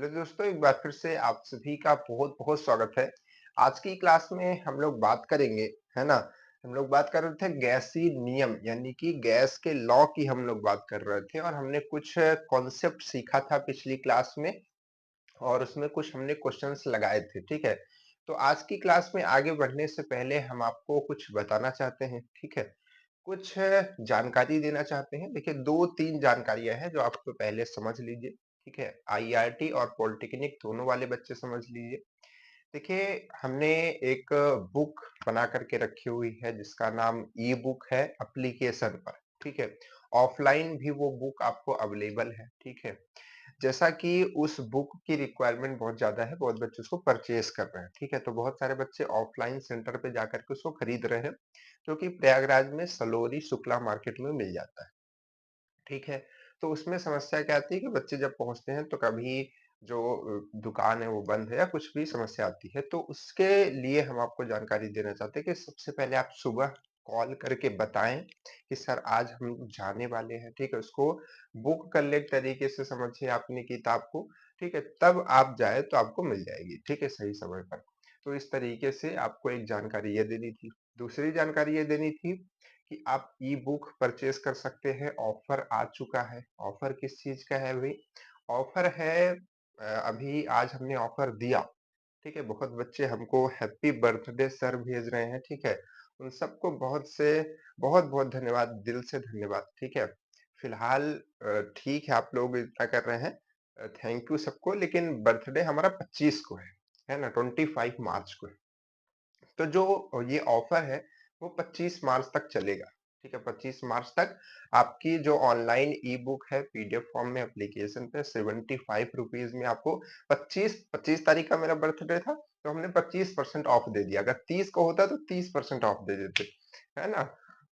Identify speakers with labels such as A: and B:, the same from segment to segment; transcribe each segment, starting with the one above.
A: Hello दोस्तों, एक बार फिर से आप सभी का बहुत-बहुत स्वागत है। आज की क्लास में हम लोग बात करेंगे, है ना? हम लोग बात कर रहे थे गैसीय नियम यानी कि गैस के लॉ की हम लोग बात कर रहे थे और हमने कुछ कॉन्सेप्ट सीखा था पिछली क्लास में और उसमें कुछ हमने क्वेश्चंस लगाए थे, ठीक है? तो आज की क्लास में आगे बढ़ने से पहले हम आपको कुछ बताना चाहते हैं, ठीक है? कुछ जानकारी देना चाहते हैं। देखिए 2-3 जानकारियाँ हैं जो आप तो पहले समझ लीजिए, ठीक है? आईआरटी और पॉलिटेक्निक दोनों वाले बच्चे समझ लीजिए। देखिए हमने एक बुक बना कर के रखी हुई है जिसका नाम ई बुक है एप्लीकेशन पर, ठीक है? ऑफलाइन भी वो बुक आपको अवेलेबल है, ठीक है? जैसा कि उस बुक की रिक्वायरमेंट बहुत ज़्यादा है, बहुत बच्चे उसको परचेज़ कर रहे हैं, ठीक है? तो बहुत सारे बच्चे ऑफलाइन सेंटर पे जाकर के उसको खरीद रहे हैं, जो कि प्रयागराज में सलोरी शुक्ला मार्केट में मिल जाता है, ठीक है? तो उसमें समस्या क्या आती है कि बच्चे जब पहुँचते हैं तो कभी जो दुकान है वो बंद है या कुछ भी समस्या आती है, तो उसके लिए हम आपको जानकारी देना चाहते हैं कि सबसे पहले आप सुबह कॉल करके बताएँ कि सर आज हम जाने वाले हैं, ठीक है? उसको बुक कर ले एक तरीके से समझिए आपने किताब को, ठीक है? तब आप जाएँ तो आपको मिल जाएगी, ठीक है? सही समय पर। तो इस तरीके से आपको एक जानकारी ये देनी थी। दूसरी जानकारी ये देनी थी कि आप ई बुक परचेज़ कर सकते हैं, ऑफ़र आ चुका है। ऑफ़र किस चीज़ का है भई? ऑफ़र है अभी आज हमने ऑफ़र दिया, ठीक है? बहुत बच्चे हमको हैप्पी बर्थडे सर भेज रहे हैं, ठीक है? उन सबको बहुत-बहुत धन्यवाद, दिल से धन्यवाद, ठीक है? फिलहाल ठीक है आप लोग इतना कर रहे हैं थैंक यू सबको लेकिन बर्थडे हमारा 25 को है ना? 25 मार्च को है। तो जो ये ऑफर है वो 25 मार्च तक चलेगा, ठीक है? 25 मार्च तक आपकी जो ऑनलाइन ई बुक है पीडीएफ फॉर्म में एप्लीकेशन पे 75 रुपीज़ में आपको 25 तारीख का मेरा बर्थडे था, तो हमने 25% ऑफ दे दिया। अगर 30 को होता तो 30% ऑफ दे देते, है ना?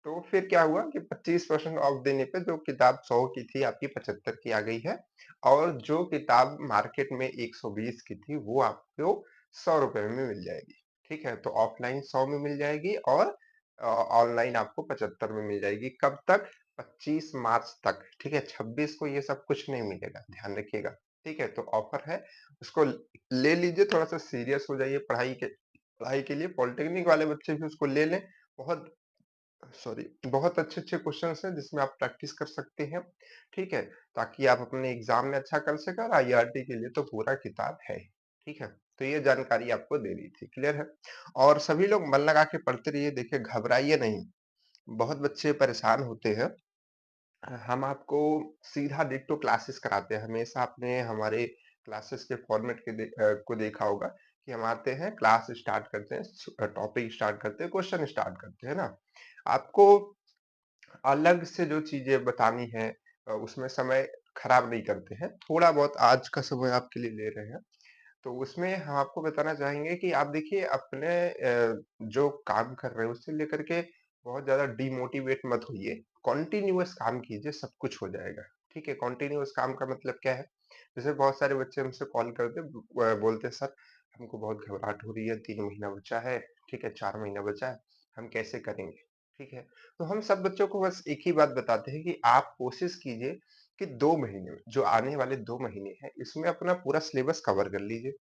A: तो फिर क्या हुआ कि 25% ऑफ देने पे जो किताब 100 की थी आपकी 75 की आ गई है और जो किताब मार्केट में 120 की थी वो आपको ₹100 में मिल जाएगी। ठीक है? तो ऑफलाइन 100 में मिल जाएगी और ऑनलाइन आपको 75 में मिल जाएगी। कब तक? 25 मार्च तक, ठीक है? 26 को ये सब कुछ नहीं मिलेगा, ध्यान रखिएगा, ठीक है? तो ऑफर है, उसको ले लीजिए, थोड़ा-सा सीरियस हो जाइए पढ़ाई के लिए। पॉलिटेक्निक वाले बच्चे भी उसको ले लें, बहुत बहुत अच्छे-अच्छे क्वेश्चन्स हैं जिसमें आप प्रैक्टिस कर सकते हैं, ठीक है? ताकि आप अपने एग्ज़ाम में अच्छा कर सकें और आईआरटी के लिए तो पूरा किताब है ही, ठीक है? तो ये जानकारी आपको देनी थी, क्लियर है? और सभी लोग मन लगा के पढ़ते रहिए, देखिए घबराइए नहीं, बहुत बच्चे परेशान होते हैं। हम आपको सीधा डिट्टो क्लासेस कराते हैं, हमेशा आपने हमारे क्लासेस के फॉर्मेट को देखा होगा कि हम आते हैं, क्लास स्टार्ट करते हैं, टॉपिक स्टार्ट करते हैं, क्वेश्चन स्टार्ट करते हैं, है ना? आपको अलग से जो चीज़ें बतानी है उसमें समय खराब नहीं करते हैं। थोड़ा बहुत आज का समय आपके लिए ले रहे हैं। तो उसमें हम आपको बताना चाहेंगे कि आप देखिए अपने जो काम कर रहे हैं उससे लेकर के बहुत ज़्यादा डिमोटिवेट मत होइए। कंटीन्यूअस काम कीजिए, सब कुछ हो जाएगा। ठीक है? कंटीन्यूअस काम का मतलब क्या है? जैसे बहुत सारे बच्चे हमसे कॉल करते बोलते हैं सर हमको बहुत घबराहट हो रही है, 3 महीना बचा है, ठीक है? 4 महीना बचा है, हम कैसे करेंगे? ठीक है? तो हम सब बच्चों को बस एक ही बात बताते हैं कि आप कोशिश कीजिए कि 2 महीने में, जो आने वाले 2 महीने हैं, इसमें अपना पूरा सिलेबस कवर कर लीजिए।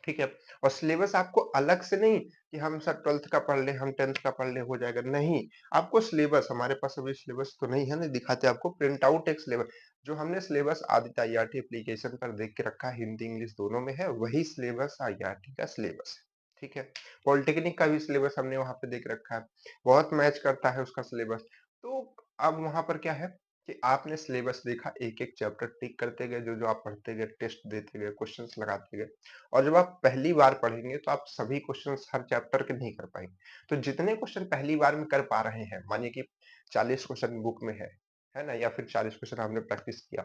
A: ठीक है? और सिलेबस आपको अलग से नहीं कि हम सर 12th का पढ़ लें, हम 10th का पढ़ लें, हो जाएगा, नहीं। आपको सिलेबस हमारे पास अभी सिलेबस तो नहीं है ना, दिखाते आपको प्रिंट आउट एक सिलेबस जो हमने सिलेबस आदित्य आईआरटी एप्लीकेशन पर देख के रखा है, हिंदी, इंग्लिश दोनों में है, वही सिलेबस आईआरटी का सिलेबस है। ठीक है? पॉलिटेक्निक का भी सिलेबस हमने वहाँ पे देख रखा है, बहुत मैच करता है उसका सिलेबस। तो अब वहाँ पर क्या है कि आपने सिलेबस देखा, एक-एक चैप्टर टिक करते गए, जो-जो आप पढ़ते गए, टेस्ट देते गए, क्वेश्चन्स लगाते गए। और जब आप पहली बार पढ़ेंगे तो आप सभी क्वेश्चंस हर चैप्टर के नहीं कर पाएँगे। तो जितने क्वेश्चन पहली बार में कर पा रहे हैं, मानिए कि 40 क्वेश्चन बुक में है ना? या फिर 40 क्वेश्चन आपने प्रैक्टिस किया,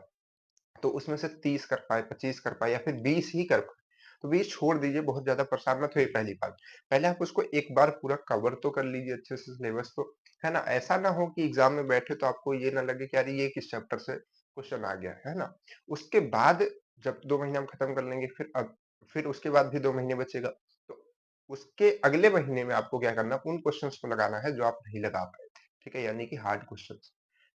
A: तो उसमें से 30 कर पाए, 25 कर पाए या फिर 20 ही कर पाए, तो 20 छोड़ दीजिए, बहुत ज़्यादा परेशान मत होइए पहली बार। पहले आप उसको एक बार पूरा कवर तो कर लीजिए अच्छे से सिलेबस को, है ना? ऐसा ना हो कि एग्ज़ाम में बैठे तो आपको ये ना लगे कि अरे ये किस चैप्टर से क्वेश्चन आ गया, है ना? उसके बाद जब 2 महीने हम खत्म कर लेंगे फिर उसके बाद भी 2 महीने बचेगा, तो उसके अगले महीने में आपको क्या करना, उन क्वेश्चन्स को लगाना है जो आप नहीं लगा पाए थे, ठीक है? यानी कि हार्ड क्वेश्चन्स।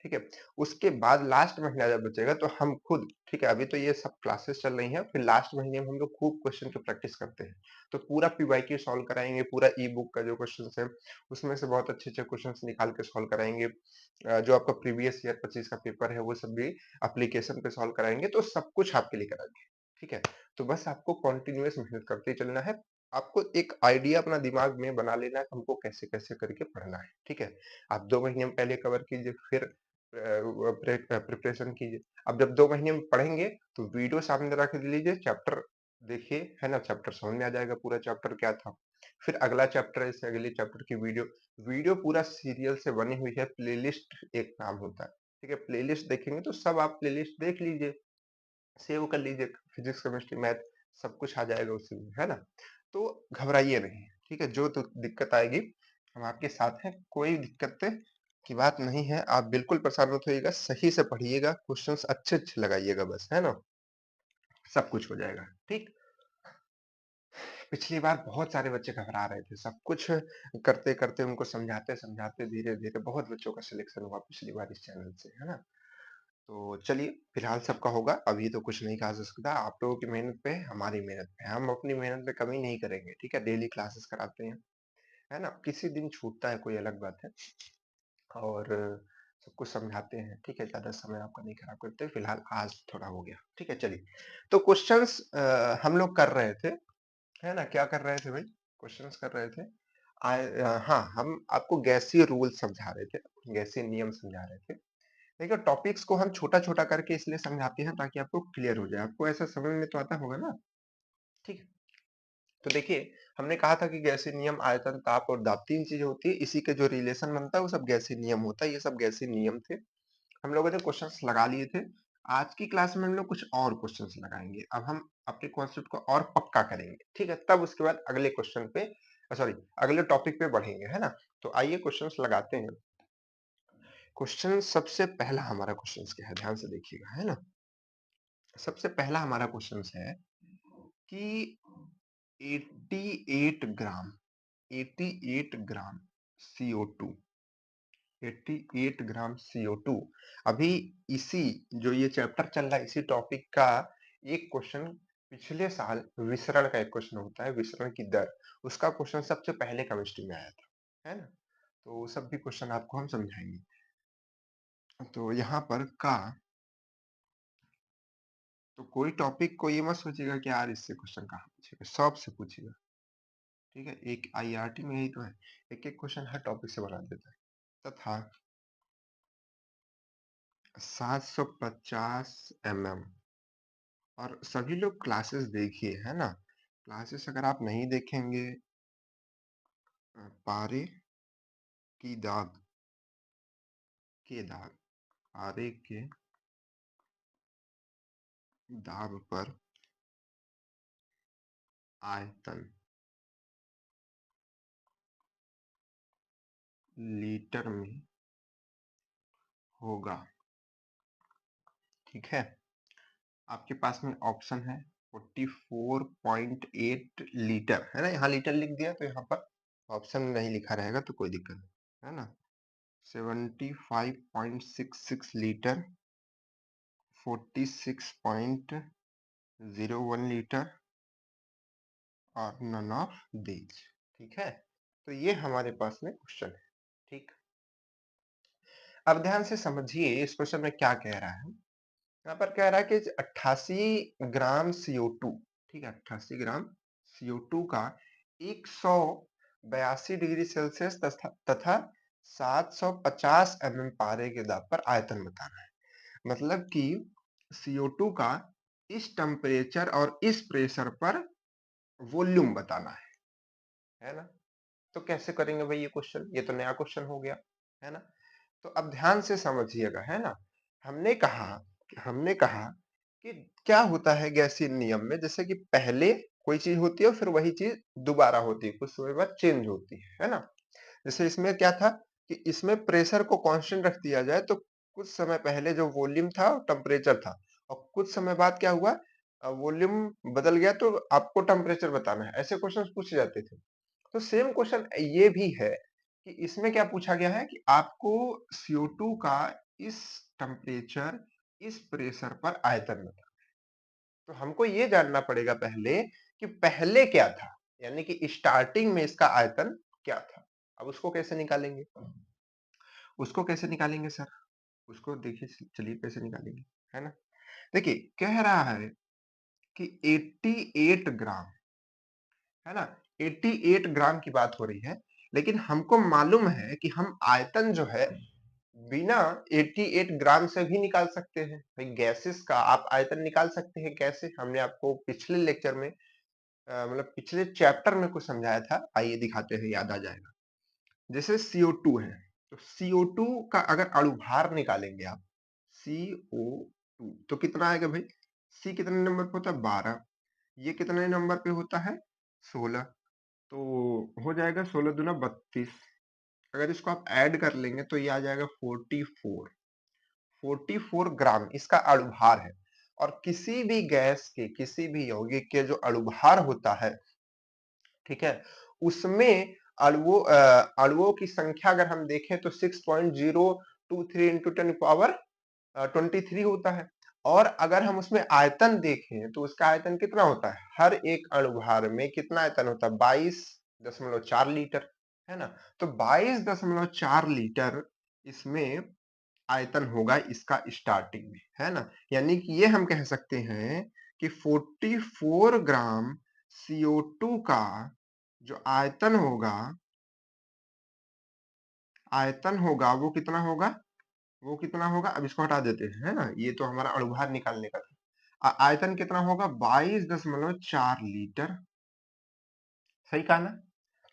A: ठीक है? उसके बाद लास्ट महीना जब बचेगा तो हम खुद, ठीक है, अभी तो ये सब क्लासेस चल रही हैं, फिर लास्ट महीने में हम लोग खूब क्वेश्चन की प्रैक्टिस करते हैं। तो पूरा पीवाईक्यू सॉल्व कराएँगे, पूरा ई बुक का जो क्वेश्चन्स है, उसमें से बहुत अच्छे-अच्छे क्वेश्चन्स निकाल के सॉल्व कराएँगे। जो आपका प्रीवियस ईयर 25 का पेपर है, वो सब भी एप्लीकेशन पे सॉल्व कराएँगे, तो सब कुछ आपके लिए कराएँगे, ठीक है? तो बस आपको कंटीन्यूअस मेहनत करते चलना है। आपको एक आइडिया अपना दिमाग में बना लेना है कि हमको कैसे-कैसे करके पढ़ना है, ठीक है? आप 2 महीने में पहले कवर कीजिए, फिर प्रिपरेशन कीजिए। अब जब 2 महीने में पढ़ेंगे, तो वीडियो सामने रख लीजिए, चैप्टर देखिए, है ना? चैप्टर समझ में आ जाएगा पूरा चैप्टर क्या था। फिर अगला चैप्टर है, इससे अगले चैप्टर की वीडियो, वीडियो पूरा सीरियल से बनी हुई है, प्लेलिस्ट एक नाम होता है, ठीक है? प्लेलिस्ट देखेंगे तो सब आप प्लेलिस्ट देख लीजिए, सेव कर लीजिए, फिजिक्स, केमिस्ट्री, मैथ सब कुछ आ जाएगा उसी में, है ना? तो घबराइए नहीं, ठीक है? जो तो दिक्कत आएगी, हम आपके साथ हैं, कोई दिक्कत की बात नहीं है, आप बिल्कुल परेशान मत होइएगा, सही से पढ़िएगा, क्वेश्चंस अच्छे-अच्छे लगाइएगा बस, है ना? सब कुछ हो जाएगा, ठीक? पिछली बार बहुत सारे बच्चे घबरा रहे थे, सब कुछ करते-करते उनको समझाते-समझाते धीरे-धीरे बहुत बच्चों का सिलेक्शन हुआ पिछली बार इस चैनल से, है ना? तो चलिए, फिलहाल सबका होगा, अभी तो कुछ नहीं कहा जा सकता, आप लोगों की मेहनत पे है, हमारी मेहनत पे है, हम अपनी मेहनत में कमी नहीं करेंगे, ठीक है? डेली क्लासेस कराते हैं, है ना? किसी दिन छूटता है कोई अलग बात है, और सब कुछ समझाते हैं, ठीक है? ज़्यादा समय आपका नहीं खराब करते, फिलहाल आज थोड़ा हो गया, ठीक है? चलिए, तो क्वेश्चंस हम लोग कर रहे थे, है ना? क्या कर रहे थे भाई? क्वेश्चंस कर रहे थे। हाँ, हम आपको गैसीय रूल समझा रहे थे, गैसीय नियम समझा रहे थे। देखिए, टॉपिक्स को हम छोटा-छोटा करके इसलिए समझाते हैं ताकि आपको क्लियर हो जाए, आपको ऐसा समझ में तो आता होगा ना? ठीक है? तो देखिए, हमने कहा था कि गैसीय नियम, आयतन, ताप और दाब 3 चीज़ें होती है, इसी के जो रिलेशन बनता है वो सब गैसीय नियम होता है, ये सब गैसीय नियम थे। हम लोगों ने क्वेश्चंस लगा लिए थे। आज की क्लास में हम लोग कुछ और क्वेश्चंस लगाएँगे। अब हम अपने कॉन्सेप्ट को और पक्का करेंगे, ठीक है? तब उसके बाद अगले क्वेश्चन पे सॉरी, अगले टॉपिक पे बढ़ेंगे, है ना? तो आइए क्वेश्चंस लगाते हैं। क्वेश्चन सबसे पहला हमारा क्वेश्चंस क्या है? ध्यान से देखिएगा, है ना? सबसे पहला हमारा क्वेश्चंस है कि 88 ग्राम 88 ग्राम CO2 88 ग्राम CO2 अभी इसी जो ये चैप्टर चल रहा है इसी टॉपिक का एक क्वेश्चन पिछले साल विसरण का एक क्वेश्चन होता है, विसरण की दर, उसका क्वेश्चन सबसे पहले केमिस्ट्री में आया था, है ना? तो वो सब भी क्वेश्चन आपको हम समझाएंगे। तो यहाँ पर का, तो कोई टॉपिक को ये मत सोचिएगा कि यार इससे क्वेश्चन कहाँ पूछेगा, सब से पूछेगा, ठीक है? एक आईआरटी में यही तो है, एक एक क्वेश्चन हर टॉपिक से बना देता है। तथा 750 mm, और सभी लोग क्लासेस देखिए, है ना? क्लासेस अगर आप नहीं देखेंगे, पारे की दाग के दाग, पारे के दाग पर आयतन लीटर में होगा, ठीक है? आपके पास में ऑप्शन है 44.8 लीटर, है ना? यहाँ लीटर लिख दिया तो यहाँ पर ऑप्शन नहीं लिखा रहेगा तो कोई दिक्कत नहीं, है ना? 75.66 लीटर, 46.01 लीटर और नन ऑफ दीज, ठीक है? तो ये हमारे पास में क्वेश्चन है, ठीक? अब ध्यान से समझिए इस क्वेश्चन में क्या कह रहा है। यहाँ पर कह रहा है कि 88 ग्राम CO2, ठीक है? 88 ग्राम CO2 का 182 डिग्री सेल्सियस तथा 750 पारे के दाब पर आयतन बताना है। मतलब कि CO2 का इस टेम्परेचर और इस प्रेशर पर वॉल्यूम बताना है ना? तो कैसे करेंगे भाई ये क्वेश्चन? ये तो नया क्वेश्चन हो गया, है ना? तो अब ध्यान से समझिएगा, है ना? हमने कहा हमने कहा कि क्या होता है गैसीय नियम में, जैसे कि पहले कोई चीज होती है और फिर वही चीज दोबारा होती है, कुछ समय बाद चेंज होती है ना? जैसे इसमें क्या था कि इसमें प्रेशर को कांस्टेंट रख दिया जाए तो कुछ समय पहले जो वॉल्यूम था टेम्परेचर था, और कुछ समय बाद क्या हुआ, वॉल्यूम बदल गया तो आपको टेम्परेचर बताना है, ऐसे क्वेश्चन पूछे जाते थे। तो सेम क्वेश्चन ये भी है कि इसमें क्या पूछा गया है कि आपको CO2 का इस टेम्परेचर, इस प्रेशर पर आयतन बता। तो हमको ये जानना पड़ेगा पहले कि पहले क्या था, यानी कि स्टार्टिंग में इसका आयतन क्या था। अब उसको कैसे निकालेंगे? उसको कैसे निकालेंगे सर? उसको देखिए, चलिए कैसे निकालेंगे, है ना? देखिए कह रहा है कि 88 ग्राम, है ना? 88 ग्राम की बात हो रही है, लेकिन हमको मालूम है कि हम आयतन जो है बिना 88 ग्राम से भी निकाल सकते हैं। भाई गैसेस का आप आयतन निकाल सकते हैं कैसे? हमने आपको पिछले लेक्चर में मतलब पिछले चैप्टर में कुछ समझाया था। आइए दिखाते हैं, याद आ जाएगा। जैसे CO2 है, तो CO2 का अगर अणुभार निकालेंगे आप, CO2 तो कितना आएगा भाई? C कितने नंबर पे होता है? 12। ये कितने नंबर पे होता है? 16। तो हो जाएगा 16 दूना 32। अगर इसको आप ऐड कर लेंगे तो ये आ जाएगा 44। 44 ग्राम इसका अणुभार है। और किसी भी गैस के, किसी भी यौगिक के जो अणुभार होता है, ठीक है, उसमें अणुओं की संख्या अगर हम देखें तो 6.023 इंटू 10 पावर 23 होता है। और अगर हम उसमें आयतन देखें तो उसका आयतन कितना होता है? हर एक अणुभार में कितना आयतन होता है? 22.4 लीटर, है ना? तो 22.4 लीटर इसमें आयतन होगा इसका स्टार्टिंग में, है ना? यानी कि ये हम कह सकते हैं कि 44 ग्राम CO2 का जो आयतन होगा वो कितना होगा? वो कितना होगा? अब इसको हटा देते हैं, है ना? ये तो हमारा अणुभार निकालने का था। आयतन कितना होगा? 22.4 लीटर। सही कहा ना?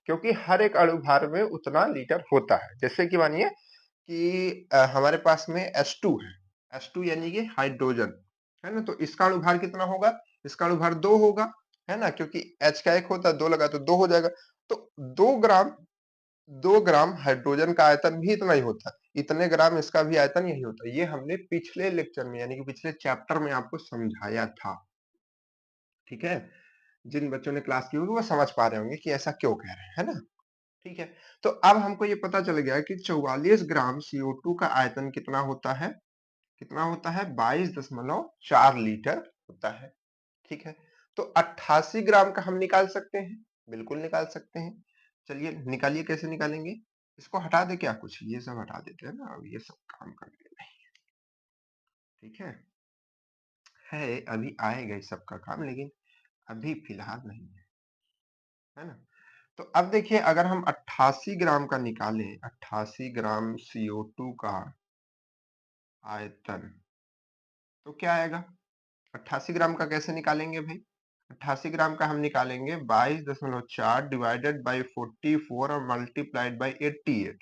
A: क्योंकि हर एक अणुभार में उतना लीटर होता है। जैसे कि मानिए कि हमारे पास में H2 है। H2 यानी कि हाइड्रोजन, है ना? तो इसका अणुभार कितना होगा? इसका अणुभार 2 होगा, है ना? क्योंकि H का 1 होता है, 2 लगा तो 2 हो जाएगा। तो 2 ग्राम हाइड्रोजन का आयतन भी इतना ही होता है। इतने ग्राम इसका भी आयतन यही होता है। ये हमने पिछले लेक्चर में, यानी कि पिछले चैप्टर में आपको समझाया था। ठीक है? जिन बच्चों ने क्लास की होगी वो समझ पा रहे होंगे कि ऐसा क्यों कह रहे हैं, है ना? ठीक है। तो अब हमको ये पता चल गया कि 44 ग्राम CO2 का आयतन कितना होता है? कितना होता है? 22.4 लीटर होता है। ठीक है। तो 88 ग्राम का हम निकाल सकते हैं, बिल्कुल निकाल सकते हैं। चलिए निकालिए, कैसे निकालेंगे? इसको हटा दे क्या? कुछ ये सब हटा देते हैं ना, अब ये सब काम करने नहीं। ठीक है अभी आएगा इस सब का काम, लेकिन अभी फिलहाल नहीं है ना? तो अब देखिए, अगर हम 88 ग्राम का निकालें, 88 ग्राम CO2 का आयतन, तो क्या आएगा? 88 ग्राम का कैसे निकालेंगे भाई? 88 ग्राम का हम निकालेंगे 22.4 डिवाइडेड बाई 44 और मल्टीप्लाइड बाई 88।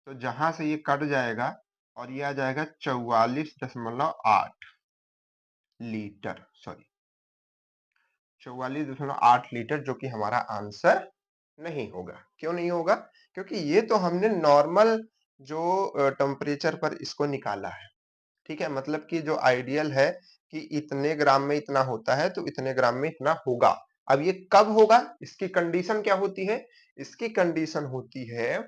A: तो जहां से ये कट जाएगा और ये आ जाएगा 44.8 लीटर, सॉरी 44.8 लीटर, जो कि हमारा आंसर नहीं होगा। क्यों नहीं होगा? क्योंकि ये तो हमने नॉर्मल जो टेम्परेचर पर इसको निकाला है। ठीक है, मतलब कि जो आइडियल है कि इतने ग्राम में इतना होता है तो इतने ग्राम में इतना होगा। अब ये कब होगा? इसकी कंडीशन क्या होती है? इसकी कंडीशन होती है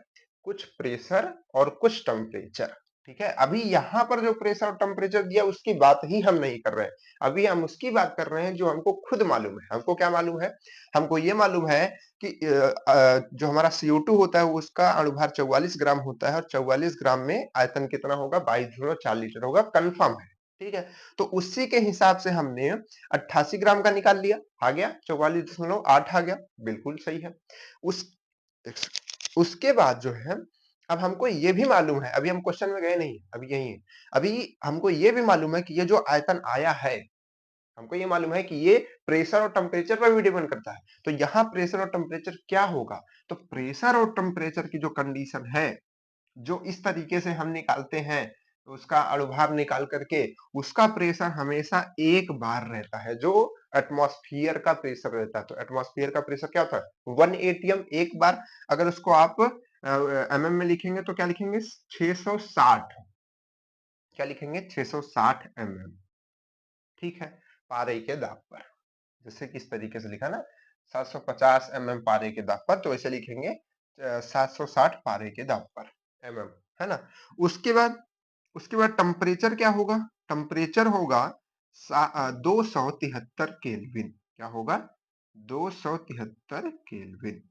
A: कुछ प्रेशर और कुछ टेम्परेचर। ठीक है, अभी यहाँ पर जो प्रेशर और टेम्परेचर दिया उसकी बात ही हम नहीं कर रहे हैं। अभी हम उसकी बात कर रहे हैं जो हमको खुद मालूम है। हमको क्या मालूम है? हमको ये मालूम है कि जो हमारा CO2 होता है उसका अणुभार 44 ग्राम होता है और 44 ग्राम में आयतन कितना होगा? 22.4 लीटर होगा, कंफर्म है। ठीक है, तो उसी के हिसाब से हमने 88 ग्राम का निकाल लिया, आ गया 44.8 आ गया, बिल्कुल सही है। उस उसके बाद जो है, अब हमको ये भी मालूम है, अभी हम क्वेश्चन में गए नहीं, अभी यही है। अभी हमको ये भी मालूम है कि ये जो आयतन आया है, हमको ये मालूम है कि ये प्रेशर और टेम्परेचर पर भी डिपेंड करता है। तो यहाँ प्रेशर और टेम्परेचर क्या होगा? तो प्रेशर और टेम्परेचर की जो कंडीशन है, जो इस तरीके से हम निकालते हैं, तो उसका अणुभार निकाल करके उसका प्रेशर हमेशा एक बार रहता है, जो एटमॉस्फेयर का प्रेशर रहता है। तो एटमॉस्फेयर का प्रेशर क्या होता है? 1 एटीएम एक बार। अगर उसको आप एमएम में लिखेंगे तो क्या लिखेंगे? 660। क्या लिखेंगे? 660 एमएम। ठीक है, पारे के दाब पर। जैसे किस तरीके से लिखा ना, 750 एमएम पारे के दाब पर, तो ऐसे लिखेंगे 760 पारे के दाब पर एमएम, है ना? उसके बाद उसके बाद टेम्परेचर क्या होगा? टेम्परेचर होगा 273 केल्विन। क्या होगा? 273 केल्विन।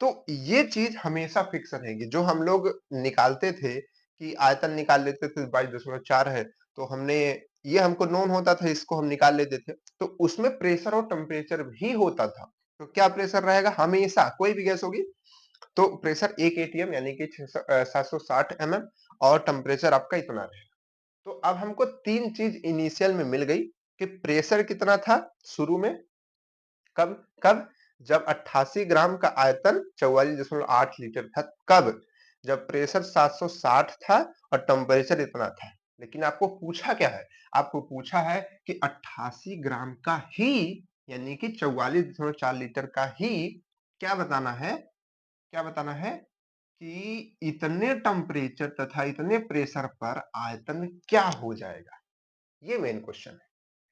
A: तो ये चीज हमेशा फिक्स रहेगी। जो हम लोग निकालते थे कि आयतन निकाल लेते थे 22.4 है, तो हमने ये हमको नोन होता था, इसको हम निकाल लेते थे, तो उसमें प्रेशर और टेम्परेचर भी होता था। तो क्या प्रेशर रहेगा? हमेशा कोई भी गैस होगी तो प्रेशर 1 एटीएम यानी कि 760 एमएम और टेम्परेचर आपका इतना रहेगा। तो अब हमको तीन चीज इनिशियल में मिल गई कि प्रेशर कितना था शुरू में, कब कब जब 88 ग्राम का आयतन 44.8 लीटर था। कब? जब प्रेशर 760 था और टेम्परेचर इतना था। लेकिन आपको पूछा क्या है? आपको पूछा है कि 88 ग्राम का ही यानी कि 44.4 लीटर का ही क्या बताना है? क्या बताना है कि इतने टेम्परेचर तथा इतने प्रेशर पर आयतन क्या हो जाएगा। ये मेन क्वेश्चन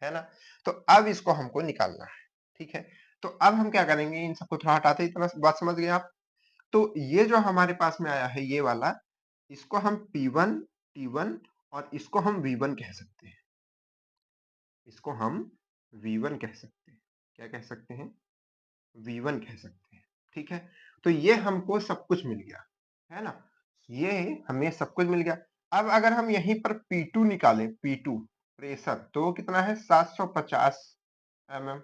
A: है ना? तो अब इसको हमको निकालना है। ठीक है, तो अब हम क्या करेंगे, इन सबको थोड़ा हटाते, इतना बात समझ गए आप? तो ये जो हमारे पास में आया है ये वाला, इसको हम P1 T1 और इसको हम V1 कह सकते हैं। इसको हम V1 कह सकते हैं। क्या कह सकते हैं? V1 कह सकते हैं। ठीक है, तो ये हमको सब कुछ मिल गया है ना? ये हमें सब कुछ मिल गया। अब अगर हम यहीं पर P2 निकालें, P2 प्रेशर, तो कितना है? 750 एमएम,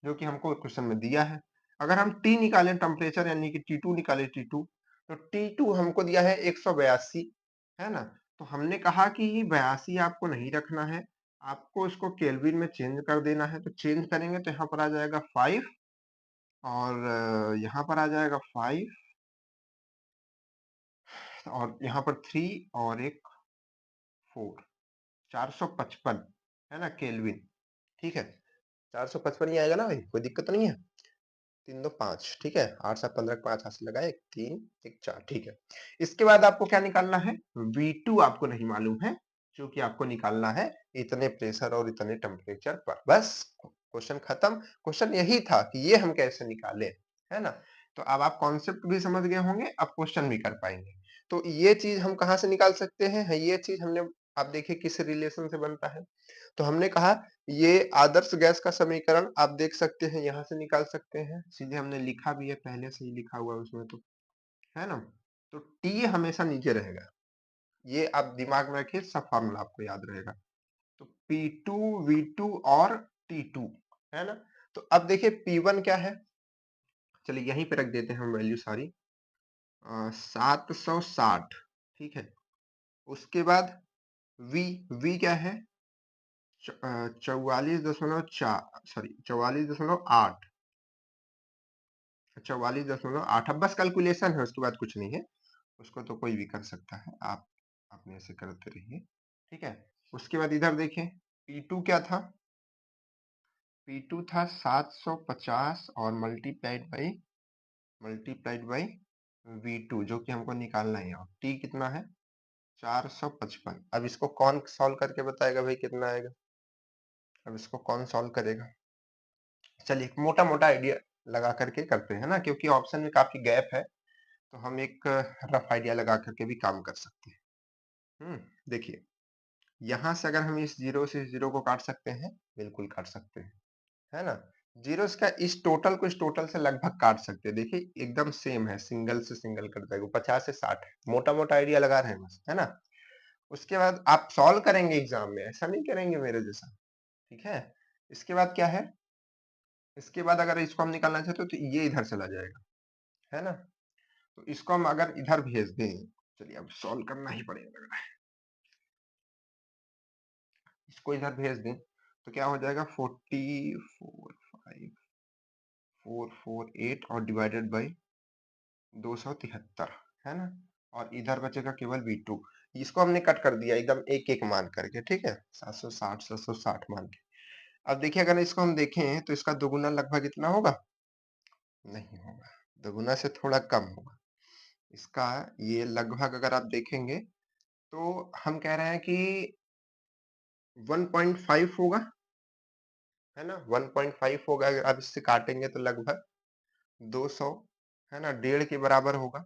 A: जो कि हमको क्वेश्चन में दिया है। अगर हम T निकालें टेम्परेचर यानी कि T2 निकालें, T2, तो T2 हमको दिया है 182, है ना? तो हमने कहा कि 82 आपको नहीं रखना है, आपको इसको केल्विन में चेंज कर देना है। तो चेंज करेंगे तो यहाँ पर आ जाएगा 5 और यहाँ पर आ जाएगा 5 और यहाँ पर 3 और एक 4, 455 है ना केल्विन। ठीक है, 455 ही आएगा ना भाई, कोई दिक्कत नहीं है। 3 2 5, ठीक है, 8 7 15 5 हाथ से लगाए, 3 1 4, ठीक है। इसके बाद आपको क्या निकालना है? V2 आपको नहीं मालूम है, जो कि आपको निकालना है इतने प्रेशर और इतने टेम्परेचर पर। बस क्वेश्चन खत्म। क्वेश्चन यही था कि ये हम कैसे निकालें, है ना? तो अब आप कॉन्सेप्ट भी समझ गए होंगे, अब क्वेश्चन भी कर पाएंगे। तो ये चीज हम कहाँ से निकाल सकते हैं? ये चीज हमने, आप देखिए किस रिलेशन से बनता है। तो हमने कहा ये आदर्श गैस का समीकरण आप देख सकते हैं, यहाँ से निकाल सकते हैं। सीधे हमने लिखा भी है, पहले से ही लिखा हुआ है उसमें, तो है ना? तो T हमेशा नीचे रहेगा, ये आप दिमाग में रखिए, सब फॉर्मूला आपको याद रहेगा। तो P2 V2 और T2, है ना? तो अब देखिए P1 क्या है, चलिए यहीं पे रख देते हैं हम वैल्यू सारी, 760, ठीक है। उसके बाद V क्या है? 44.4, सॉरी 44.8, 44.8। अब बस कैलकुलेशन है, उसके बाद कुछ नहीं है, उसको तो कोई भी कर सकता है, आप अपने से करते रहिए। ठीक है, उसके बाद इधर देखें P2 क्या था? P2 था 750 और मल्टीप्लाइड बाई V2, जो कि हमको निकालना है। और T कितना है? 455। अब इसको कौन सॉल्व करके बताएगा भाई कितना आएगा? अब इसको कौन सॉल्व करेगा? चलिए मोटा मोटा आइडिया लगा करके करते हैं ना, क्योंकि ऑप्शन में काफी गैप है, तो हम एक रफ आइडिया लगा करके भी काम कर सकते हैं। देखिए यहाँ से अगर हम इस जीरो से इस जीरो को काट सकते हैं, बिल्कुल काट सकते हैं, है ना? जीरो का इस टोटल को इस टोटल से लगभग काट सकते हैं। देखिए एकदम सेम है, सिंगल से सिंगल कट जाएगा, 50 से 60 है। मोटा मोटा आइडिया लगा रहे हैं बस, है ना? उसके बाद आप सॉल्व करेंगे एग्जाम में, ऐसा नहीं करेंगे मेरे जैसा, ठीक है? इसके बाद क्या है? इसके बाद अगर इसको हम निकालना चाहते हो तो ये इधर चला जाएगा, है ना? तो इसको हम अगर इधर भेज दें, चलिए अब सॉल्व करना ही पड़ेगा लग रहा है। इसको इधर भेज दें तो क्या हो जाएगा? 44,5,448 और डिवाइडेड बाई 273, है ना? और इधर बचेगा केवल V2। इसको हमने कट कर दिया एकदम एक एक मान करके, ठीक है, 760 मान के। अब देखिए अगर इसको हम देखें तो इसका दोगुना लगभग इतना होगा, नहीं होगा, दोगुना से थोड़ा कम होगा। इसका ये लगभग अगर आप देखेंगे तो हम कह रहे हैं कि 1.5 होगा, है ना? 1.5 होगा। अगर आप इससे काटेंगे तो लगभग 200, है ना? 1.5 के बराबर होगा।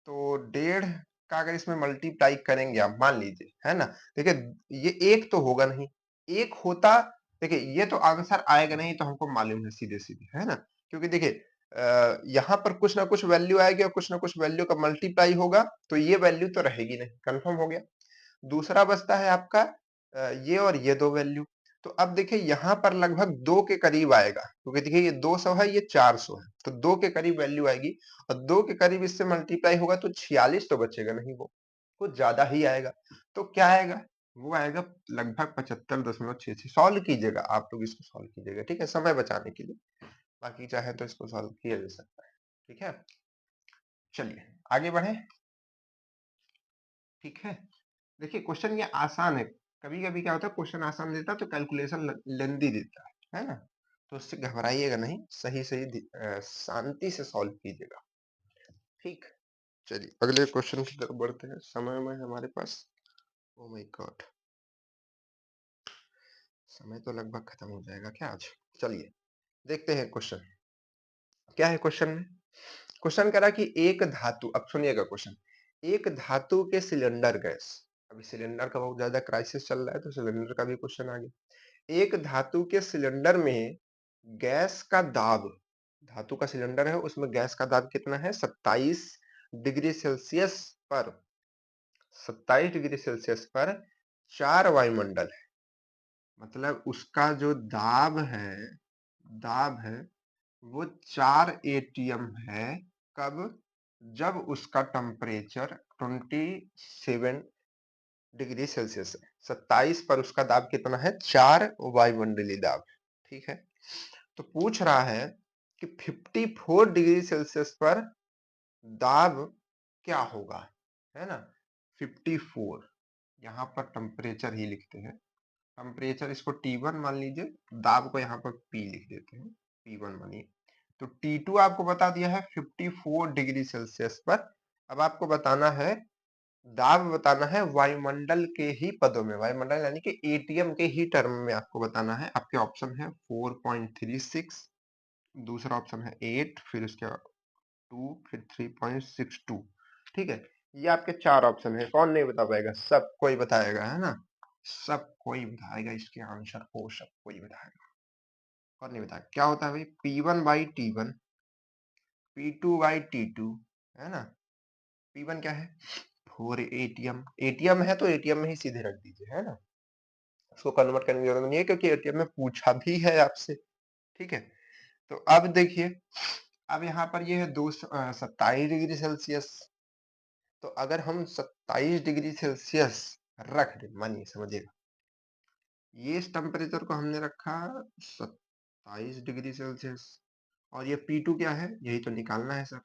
A: तो 1.5 का अगर इसमें मल्टीप्लाई करेंगे आप, मान लीजिए, है ना, देखिए ये एक तो होगा नहीं, एक होता, देखिए ये तो आंसर आएगा नहीं, तो हमको मालूम है सीधे सीधे, है ना, क्योंकि देखिए यहाँ पर कुछ ना कुछ वैल्यू आएगी और कुछ ना कुछ वैल्यू का मल्टीप्लाई होगा, तो ये वैल्यू तो रहेगी नहीं, कंफर्म हो गया। दूसरा बचता है आपका ये और ये दो वैल्यू। तो अब देखिए यहाँ पर लगभग 2 के करीब आएगा, क्योंकि देखिए ये 200 है, ये 400 है, तो 2 के करीब वैल्यू आएगी, और 2 के करीब इससे मल्टीप्लाई होगा तो 46 तो बचेगा नहीं, वो कुछ ज्यादा ही आएगा। तो क्या आएगा, वो आएगा लगभग 75.66। सॉल्व कीजिएगा, आप लोग इसको सॉल्व कीजिएगा, ठीक है, समय बचाने के लिए। बाकी चाहे तो इसको सॉल्व किया जा सकता है, ठीक है। चलिए आगे बढ़े, ठीक है। देखिए क्वेश्चन ये आसान है, कभी कभी क्या होता है क्वेश्चन आसान देता है तो कैलकुलेशन लेंदी देता है ना, तो उससे घबराइएगा नहीं, सही सही शांति से सॉल्व कीजिएगा, ठीक। चलिए अगले क्वेश्चन की तरफ बढ़ते हैं, समय में हमारे पास, ओ माय गॉड, समय तो लगभग खत्म हो जाएगा क्या आज। चलिए देखते हैं क्वेश्चन क्या है। क्वेश्चन में क्वेश्चन करा कि एक धातु, अब सुनिएगा क्वेश्चन, एक धातु के सिलेंडर गैस, अभी सिलेंडर का बहुत ज्यादा क्राइसिस चल रहा है तो सिलेंडर का भी क्वेश्चन आ गया। एक धातु के सिलेंडर में गैस का दाब, धातु का सिलेंडर है उसमें गैस का दाब कितना है, 27 डिग्री सेल्सियस पर, 27 डिग्री सेल्सियस पर 4 वायुमंडल है, मतलब उसका जो दाब है वो 4 एटीएम है। कब, जब उसका टेम्परेचर 27 डिग्री सेल्सियस है, 27 पर उसका दाब कितना है, 4 वायुमंडलीय दाब, ठीक है। तो पूछ रहा है कि 54 डिग्री सेल्सियस पर दाब क्या होगा, है ना, 54, यहाँ पर टेम्परेचर ही लिखते हैं, टेम्परेचर इसको T1 मान लीजिए, दाब को यहाँ पर P लिख देते हैं, P1 मानिए। तो T2 आपको बता दिया है 54 डिग्री सेल्सियस पर। अब आपको बताना है, दाब बताना है वायुमंडल के ही पदों में, वायुमंडल यानी कि एटीएम के ही टर्म में आपको बताना है। आपके ऑप्शन है 4.36, दूसरा ऑप्शन है 8, फिर उसके 2, फिर 3.62, ठीक है। ये आपके चार ऑप्शन है, कौन नहीं बता पाएगा, सब कोई बताएगा, है ना, सब कोई बताएगा इसके आंसर को, सब कोई बताएगा, कौन नहीं बताएगा। क्या होता है भाई, P1/T1, P2/T2, है ना, P1 क्या है, 4 एटीएम, एटीएम है तो एटीएम में ही सीधे रख दीजिए, है ना, उसको कन्वर्ट करने की जरूरत नहीं है, क्योंकि एटीएम में पूछा भी है आपसे, ठीक है। तो अब देखिए, अब यहाँ पर ये है 27 डिग्री सेल्सियस, तो अगर हम 27 डिग्री सेल्सियस रख दे, मानिए समझिएगा, ये इस टेम्परेचर को हमने रखा 27 डिग्री सेल्सियस, और ये P2 क्या है, यही तो निकालना है सर,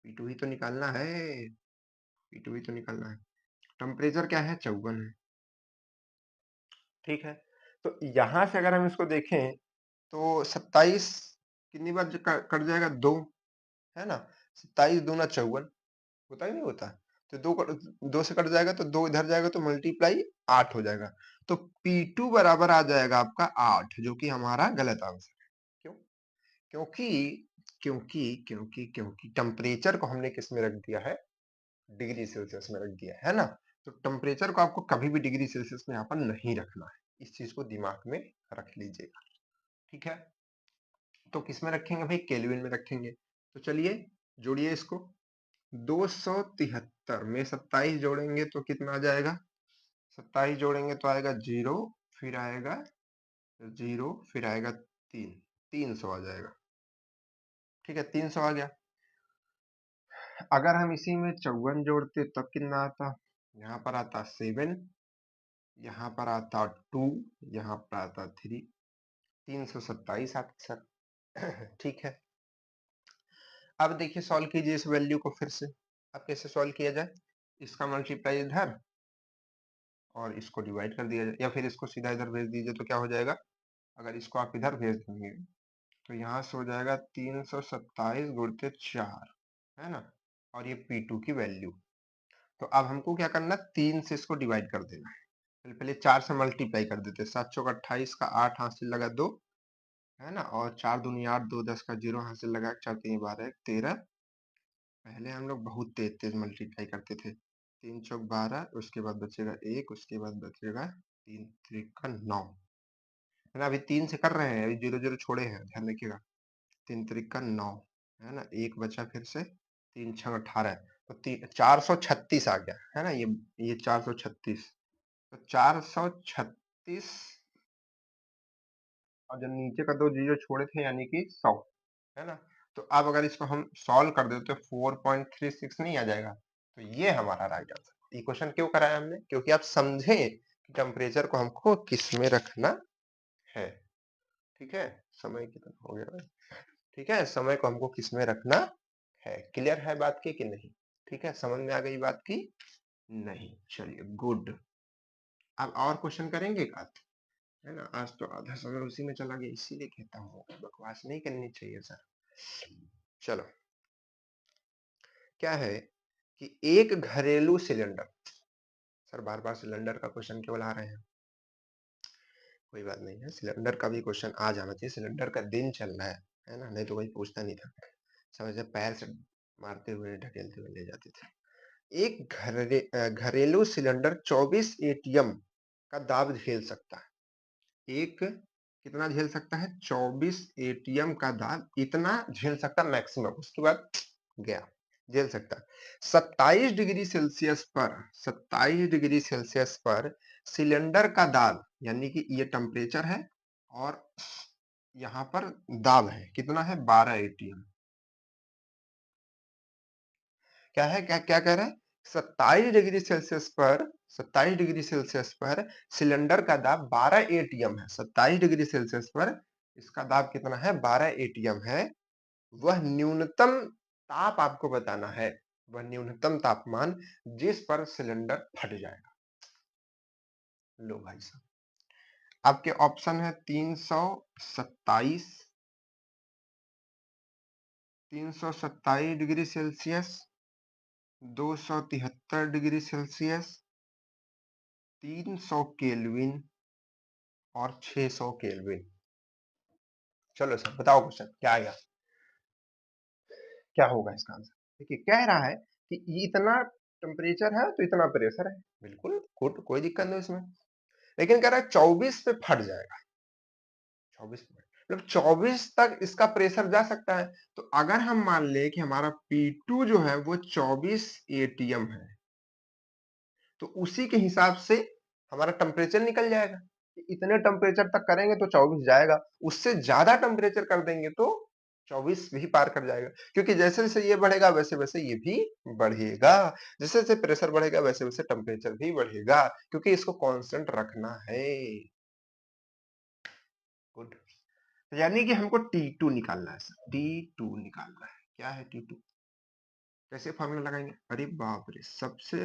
A: P2 ही तो निकालना है, P2 ही तो निकालना है। टेम्परेचर क्या है, 54 है, ठीक है। तो यहाँ से अगर हम इसको देखें तो 27 कितनी बार कट जाएगा, 2, है ना, 27 दूना 54, होता ही नहीं होता, तो 2 से कट जाएगा तो 2 इधर जाएगा तो मल्टीप्लाई 8 हो जाएगा, तो P2 बराबर आ जाएगा आपका 8, जो कि हमारा गलत आंसर है। क्यों, क्योंकि क्योंकि टेम्परेचर को हमने किस में रख दिया है, डिग्री सेल्सियस में रख दिया है ना, तो टेम्परेचर को आपको कभी भी डिग्री सेल्सियस में यहाँ पर नहीं रखना है, इस चीज को दिमाग में रख लीजिएगा, ठीक है। तो किस में रखेंगे भाई, केल्विन में रखेंगे। तो चलिए जोड़िए इसको, 273 में 27 जोड़ेंगे तो कितना आ जाएगा, 27 जोड़ेंगे तो आएगा 0, फिर आएगा 0, फिर आएगा 3, 300 आ जाएगा, ठीक है, 300 आ गया। अगर हम इसी में 54 जोड़ते तब कितना आता, यहाँ पर आता 7, यहाँ पर आता 2, यहाँ पर आता 3, 327 आता सर, ठीक है। अब देखिए सॉल्व कीजिए इस वैल्यू को फिर से, अब कैसे सॉल्व किया जाए, इसका मल्टीप्लाई इधर और इसको डिवाइड कर दिया जाए, या फिर इसको सीधा इधर भेज दीजिए तो क्या हो जाएगा, अगर इसको आप इधर भेज देंगे तो यहाँ से हो जाएगा 327 गुणित 4, है ना, और ये P2 की वैल्यू। तो अब हमको क्या करना, 3 से इसको डिवाइड कर देना है, पहले 4 से मल्टीप्लाई कर देते हैं, 7 चौक 28 का 8 हासिल लगा 2, है ना, और 4 दूनी 8, 2 10 का 0 हासिल लगा, 4 3 12 13, पहले हम लोग बहुत तेज तेज मल्टीप्लाई करते थे, 3 चौक 12, उसके बाद बचेगा 1, उसके बाद बचेगा 3 त्रिका 9, है ना? अभी 3 से कर रहे हैं, अभी 0-0 छोड़े हैं, ध्यान रखिएगा। 3 त्रिका 9, है ना? 1 बचा फिर से, 3 छक 18, तो 436 आ गया, है ना? ये 436, तो 436 और जो नीचे का 2 जीरो छोड़े थे यानी कि 100, है ना? तो अब अगर इसको हम सॉल्व कर दे तो 4.36 नहीं आ जाएगा? तो ये हमारा राइट आंसर। ये क्वेश्चन क्यों कराया हमने? क्योंकि आप समझे कि टेम्परेचर को हमको किस में रखना है। ठीक है, समय कितना हो गया भाई? ठीक है, समय को हमको किस में रखना है। क्लियर है बात की कि नहीं? ठीक है, समझ में आ गई बात की नहीं? चलिए गुड। अब और क्वेश्चन करेंगे का, है ना? आज तो आधा समय उसी में चला गया, इसीलिए कहता हूँ बकवास नहीं करनी चाहिए सर। चलो, क्या है कि एक घरेलू सिलेंडर, सर बार बार सिलेंडर का क्वेश्चन क्यों ला रहे हैं? कोई बात नहीं है, सिलेंडर का भी क्वेश्चन आ जाना चाहिए, सिलेंडर का दिन चल रहा है ना? नहीं तो कोई पूछता नहीं था, समझ पैर से मारते हुए ढकेलते हुए ले जाते थे। एक घरेलू सिलेंडर 24 एटीएम का दाब झेल सकता है। एक कितना झेल सकता है? 24 एटीएम का दाब, इतना झेल सकता मैक्सिमम, उसके बाद गया, झेल सकता है। 27 डिग्री सेल्सियस पर, 27 डिग्री सेल्सियस पर सिलेंडर का दाब, यानी कि ये टेम्परेचर है और यहाँ पर दाब है, कितना है? 12 एटीएम। क्या है, क्या क्या कह रहे हैं? 27 डिग्री सेल्सियस पर, 27 डिग्री सेल्सियस पर सिलेंडर का दाब 12 एटीएम है। 27 डिग्री सेल्सियस पर इसका दाब कितना है? 12 एटीएम है। वह न्यूनतम ताप आपको बताना है, वह न्यूनतम तापमान जिस पर सिलेंडर फट जाएगा। लो भाई साहब, आपके ऑप्शन है 327, 327 degree Celsius, 273 degree Celsius, 300 kelvin और 600 केल्विन। चलो सर बताओ क्वेश्चन क्या आएगा, क्या होगा इसका आंसर? देखिए कह रहा है कि इतना टेम्परेचर है तो इतना प्रेशर है, बिल्कुल गुड, कोई दिक्कत नहीं इसमें। लेकिन कह रहा है 24 पे फट जाएगा, 24 पे, मतलब 24 तक इसका प्रेशर जा सकता है। तो अगर हम मान ले कि हमारा P2 जो है वो 24 एटीएम है, तो उसी के हिसाब से हमारा टेम्परेचर निकल जाएगा। इतने टेम्परेचर तक करेंगे तो 24 जाएगा, उससे ज्यादा टेम्परेचर कर देंगे तो 24 भी पार कर जाएगा, क्योंकि जैसे जैसे ये बढ़ेगा वैसे वैसे ये भी बढ़ेगा, जैसे जैसे प्रेशर बढ़ेगा वैसे वैसे टेम्परेचर भी बढ़ेगा, क्योंकि इसको कांस्टेंट रखना है। गुड, यानी कि हमको T2 निकालना है सर, T2 निकालना है। क्या है T2? कैसे फार्मूला लगाएंगे? अरे बाप रे, सबसे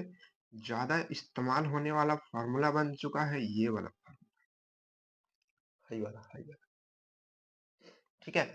A: ज्यादा इस्तेमाल होने वाला फार्मूला बन चुका है ये वाला फार्मूला, हाई वाला, हाई वाला। ठीक है,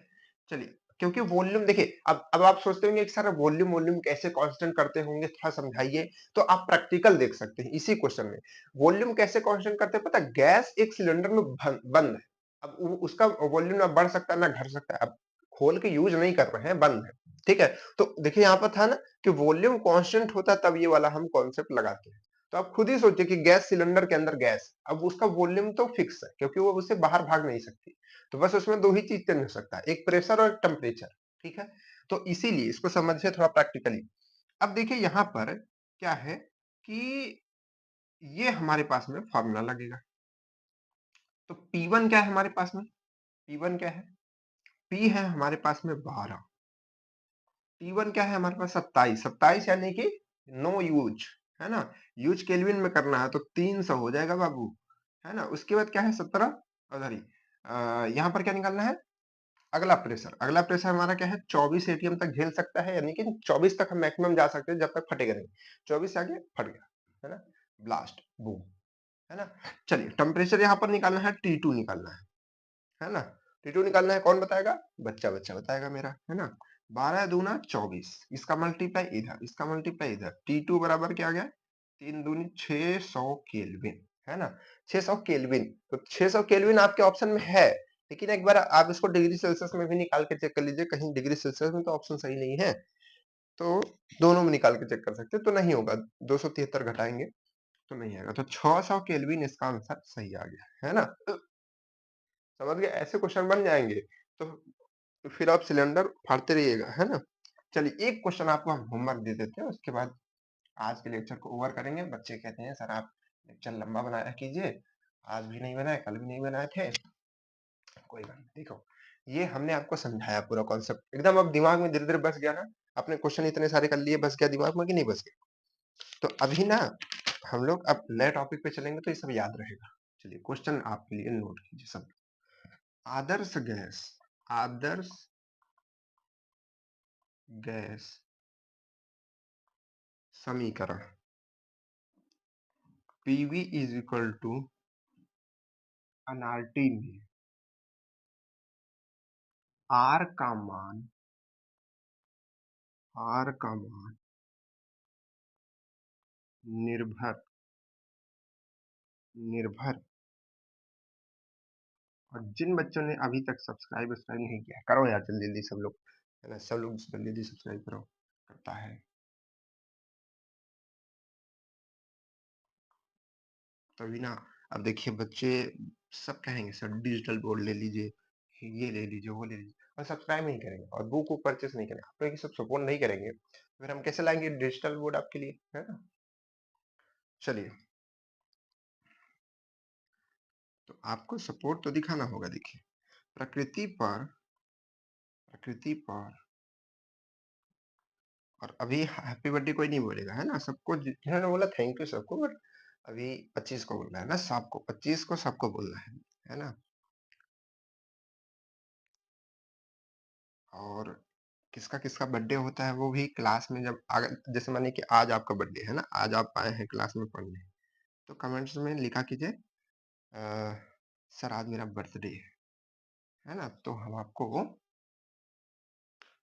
A: चलिए, क्योंकि वॉल्यूम देखिए, अब आप सोचते होंगे कि सर वॉल्यूम वॉल्यूम कैसे कांस्टेंट करते होंगे, थोड़ा समझाइए। तो आप प्रैक्टिकल देख सकते हैं इसी क्वेश्चन में। वॉल्यूम कैसे कांस्टेंट करते हैं पता है? गैस एक सिलेंडर में बंद है, अब उसका वॉल्यूम ना बढ़ सकता है ना घट सकता है, अब खोल के यूज नहीं कर रहे हैं, बंद है। ठीक है, तो देखिए यहाँ पर था ना कि वॉल्यूम कांस्टेंट होता है तब ये वाला हम कॉन्सेप्ट लगाते हैं। तो आप खुद ही सोचिए कि गैस सिलेंडर के अंदर गैस, अब उसका वॉल्यूम तो फिक्स है क्योंकि वो उससे बाहर भाग नहीं सकती, तो बस उसमें दो ही चीज चेंज हो सकता है, एक प्रेशर और एक टेम्परेचर। ठीक है, तो इसीलिए इसको समझिए थोड़ा प्रैक्टिकली। अब देखिए यहाँ पर क्या है कि ये हमारे पास में फॉर्मूला लगेगा। तो P1 क्या है हमारे पास में? P1 क्या है? P है हमारे पास में 12, T1 क्या है हमारे पास? 27, 27 यानी कि नो यूज, है ना? यूज केल्विन में करना है तो 300 हो जाएगा बाबू, है ना? उसके बाद क्या है? 17, यहाँ पर क्या निकालना है? अगला प्रेशर, अगला प्रेशर हमारा क्या है? 24 एटीएम तक झेल सकता है, यानी कि 24 तक हम मैक्सिमम जा सकते हैं जब तक फटेगा नहीं। 24 से आगे फट गया, है ना? ब्लास्ट, बूम, है ना? चलिए टेम्परेचर यहाँ पर निकालना है, T2 निकालना है ना? T2 निकालना है, कौन बताएगा? बच्चा बच्चा बताएगा मेरा, है ना? 12 दूना 24, इसका मल्टीप्लाई इधर, इसका मल्टीप्लाई इधर, T2 बराबर क्या आ गया? 3 दूनी 600 केल्विन, है ना? 600 केल्विन, तो 600 केल्विन आपके ऑप्शन में है, लेकिन एक बार आप इसको डिग्री सेल्सियस में भी निकाल के चेक कर लीजिए, कहीं डिग्री सेल्सियस में तो ऑप्शन सही नहीं है। तो दोनों में निकाल के चेक कर सकते हैं, तो नहीं होगा, 273 घटाएँगे तो नहीं आएगा, तो 600 केल्विन इसका आंसर सही आ गया, है ना? समझ गए? ऐसे क्वेश्चन बन जाएँगे, तो फिर आप सिलेंडर फाड़ते रहिएगा, है ना? चलिए एक क्वेश्चन आपको हम होमवर्क दे देते हैं, उसके बाद आज के लेक्चर को ओवर करेंगे। बच्चे कहते हैं सर आप लेक्चर लंबा बनाया कीजिए, आज भी नहीं बनाए, कल भी नहीं बनाए थे। कोई बात नहीं, देखो ये हमने आपको समझाया पूरा कॉन्सेप्ट एकदम अब दिमाग में धीरे-धीरे बस गया ना? आपने क्वेश्चन इतने सारे कर लिए, बस गया दिमाग में कि नहीं बस गया? तो अभी ना हम लोग अब नए टॉपिक पे चलेंगे तो ये सब याद रहेगा। चलिए क्वेश्चन आपके लिए नोट कीजिए सब। आदर्श गैस आदर्श गैस समीकरण पीवी इज इक्वल टू अनारटी में आर का मान आर का मान निर्भर निर्भर और जिन बच्चों ने अभी तक सब्सक्राइब नहीं किया करो यार जल्दी जल्दी सब लोग, है ना? सब लोग जल्दी जल्दी सब्सक्राइब करो। करता है तभी ना। अब देखिए बच्चे सब कहेंगे सर डिजिटल बोर्ड ले लीजिए, ये ले लीजिए, वो ले लीजिए, और सब्सक्राइब नहीं करेंगे और बुक को परचेस नहीं करेंगे, आप लोग ये सब सपोर्ट नहीं करेंगे, फिर हम कैसे लाएंगे डिजिटल बोर्ड आपके लिए, है ना? चलिए, तो आपको सपोर्ट तो दिखाना होगा। देखिए प्रकृति पर प्रकृति पर और अभी हैप्पी बर्थडे कोई नहीं बोलेगा, है ना? सबको जिन्होंने बोला थैंक यू सबको, बट अभी 25 को बोलना है ना, सबको 25 को सबको बोलना है ना? और किसका किसका बर्थडे होता है वो भी क्लास में जब अगर जैसे मानिए कि आज आपका बर्थडे है ना, आज आप आए हैं क्लास में पढ़ने, तो कमेंट्स में लिखा कीजिए सर आज मेरा बर्थडे है ना? तो हम आपको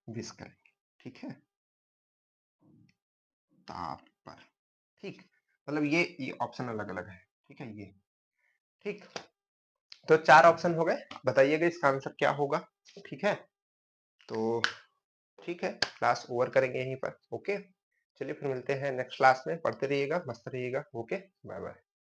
A: विश करेंगे, ठीक है? ताप पर, ठीक, मतलब ये ऑप्शन अलग अलग है, ठीक है? ये ठीक, तो 4 ऑप्शन हो गए, बताइएगा इसका आंसर क्या होगा, ठीक है? तो ठीक है, क्लास ओवर करेंगे यहीं पर, ओके? चलिए फिर मिलते हैं नेक्स्ट क्लास में, पढ़ते रहिएगा, मस्त रहिएगा, ओके? Bye bye.